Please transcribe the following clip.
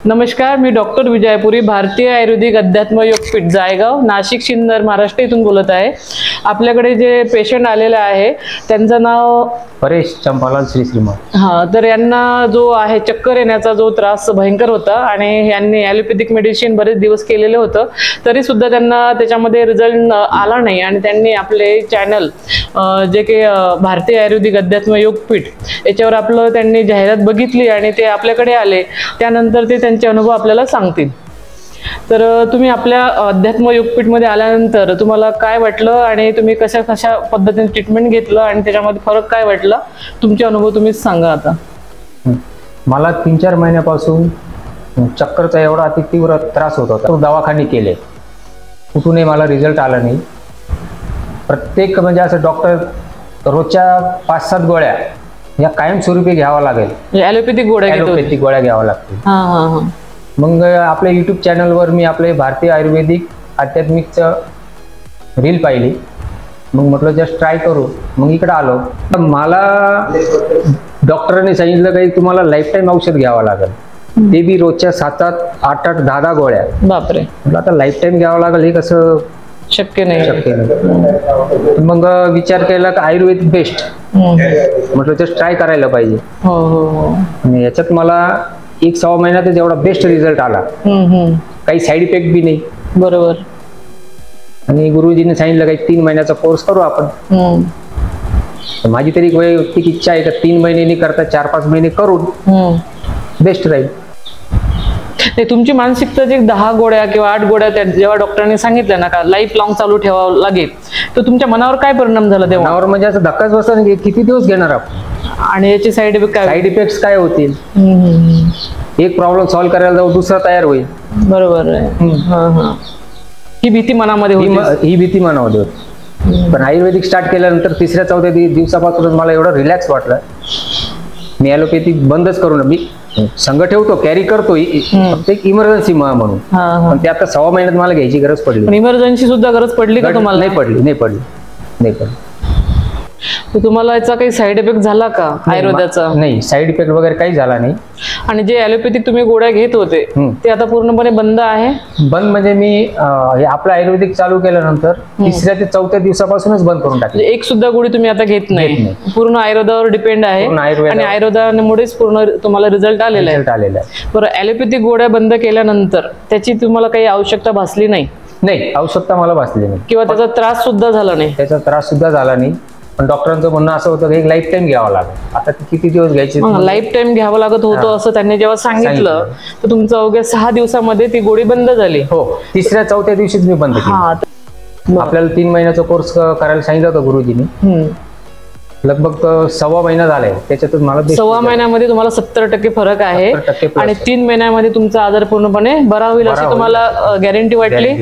नमस्कार, मी डॉक्टर विजयपुरी, भारतीय आयुर्वेदिक अध्यात्म योगपीठ जायगाव, नाशिक, सिन्नर, महाराष्ट्र इथून बोलत आहे। आपल्याकडे जे पेशंट आलेले आहे त्यांचं नाव परेश चंपालाल श्रीमान। हां, तर यांना जो आहे चक्कर येण्याचा जो त्रास भयंकर होता आणि यांनी ॲलोपॅथिक मेडिसिन बरेच दिवस केलेले होतं, तरी सुद्धा त्यांना त्याच्यामध्ये रिझल्ट आला नाही आणि त्यांनी आपले चॅनल जे की भारतीय आयुर्वेदिक अध्यात्म योगपीठ याच्यावर आपलं त्यांनी जाहिरात बघितली आणि ते आपल्याकडे आले। त्यानंतर ते त्यांचे अनुभव आपल्याला सांगतील। तर तुम्ही आपल्या अध्यात्म योगपीठमध्ये आल्यानंतर तुम्हाला काय वाटलं आणि तुम्ही कशा कशा पद्धतीने ट्रीटमेंट घेतलं आणि त्याच्यामध्ये फरक काय वाटला, तुमचे अनुभव तुम्हीच सांगा आता। मला 3-4 महिन्यापासून चक्करचा एवढा अति तीव्र त्रास होत होता, दवाखाने केले, कुठूनही मला रिझल्ट आला नाही। प्रत्येक म्हणजे असं डॉक्टर रोजच्या 5-7 गोळ्या या कायमस्वरूपी घ्यावा लागेल, ॲलोपॅथिक गोळ्या घ्यावा लागतील। हां हां हां। मग आपल्या यूट्यूब चॅनलवर मी आपले भारतीय आयुर्वेदिक आध्यात्मिकचं रील पाहिली, मग म्हटलं जस्ट ट्राय करू, मग इकडे आलो। मला डॉक्टरांनी सांगितलं काही तुम्हाला लाईफ टाईम औषध घ्यावं लागेल, ते बी रोजच्या 7-7, 8-8, 10-10 गोळ्या। बापरे, म्हटलं आता लाईफ टाईम घ्यावं लागेल, हे कसं शक्य नाही। मग विचार केला की आयुर्वेद बेस्ट, म्हटलं जस्ट ट्राय करायला पाहिजे। हो हो हो। आणि याच्यात मला 1-1.25 महिन्यातच एवढा बेस्ट रिझल्ट आला, काही साईड इफेक्ट बी नाही। बरोबर। आणि गुरुजीने सांगितलं काही 3 महिन्याचा कोर्स करू आपण। माझी तरी वैयक्तिक इच्छा आहे का 3 महिने करता 4-5 महिने करून बेस्ट राहील। ते तुमची मानसिकता जे 10 गोळ्या किंवा 8 गोळ्या जेव्हा डॉक्टरांनी सांगितलं ना का लाईफ लॉंग चालू ठेवावं लागेल, तर तुमच्या मनावर काय परिणाम झाला तेव्हा? मनावर म्हणजे असं धक्काच बसला नाही, किती दिवस घेणार आपण आणि याचे साईड इफेक्ट काय? साईड इफेक्ट्स काय होतील? एक प्रॉब्लेम सॉल्व्ह करायला जाऊ दुसरा तयार होईल। बरोबर आहे। ही भीती मनामध्ये होती, ही भीती मनामध्ये होती। पण आयुर्वेदिक स्टार्ट केल्यानंतर 3-4 दिवसापासून मला एवढं रिलॅक्स वाटलं, मी ॲलोपॅथिक बंदच करून मी संघ ठेवतो, कॅरी करतो, फक्त एक इमर्जन्सी म्हणून। पण ते आता 6 महिन्यात मला घ्यायची गरज पडली। इमर्जन्सी सुद्धा गरज पडली का तुम्हाला? नाही पडली। तर तुम्हाला याचा काही साईड इफेक्ट झाला का आयुर्वेदाचा? नाही, साईड इफेक्ट वगैरे काही झाला नाही। आणि जे ॲलोपॅथिक तुम्ही गोळ्या घेत होते ते आता पूर्णपणे बंद आहे? बंद म्हणजे मी आपलं आयुर्वेदिक चालू केल्यानंतर 3ऱ्या ते 4थ्या दिवसापासूनच बंद करून टाकले। एक सुद्धा गोळी तुम्ही आता घेत नाही, पूर्ण आयुर्वेदावर डिपेंड आहे आणि आयुर्वेदामुळेच पूर्ण तुम्हाला रिझल्ट आलेला आहे। बरं, ॲलोपॅथिक गोळ्या बंद केल्यानंतर त्याची तुम्हाला काही आवश्यकता भासली नाही? नाही, आवश्यकता मला भासली नाही, किंवा त्याचा त्रास सुद्धा झाला नाही? त्याचा त्रास सुद्धा झाला नाही, पण डॉक्टरांचं म्हणणं असं होतं की एक लाईफ टाईम घ्यावं लागेल। आता किती दिवस घ्यायचे? लाईफ टाईम घ्यावं लागत होतं असं त्यांनी जेव्हा सांगितलं, तर तुमचं अवघ्या 6 दिवसामध्ये ती गोळी बंद झाली? हो, 3ऱ्या-4थ्या दिवशीच मी बंद केली। आपल्याला 3 महिन्याचा कोर्स करायला सांगितलं होतं गुरुजींनी, लगभग 1.25 महिना झालाय, त्याच्यातून मला 1.25 महिन्यामध्ये तुम्हाला 70% फरक आहे आणि 3 महिन्यामध्ये तुमचा आजार पूर्णपणे बरा होईल अशी तुम्हाला गॅरंटी वाटली?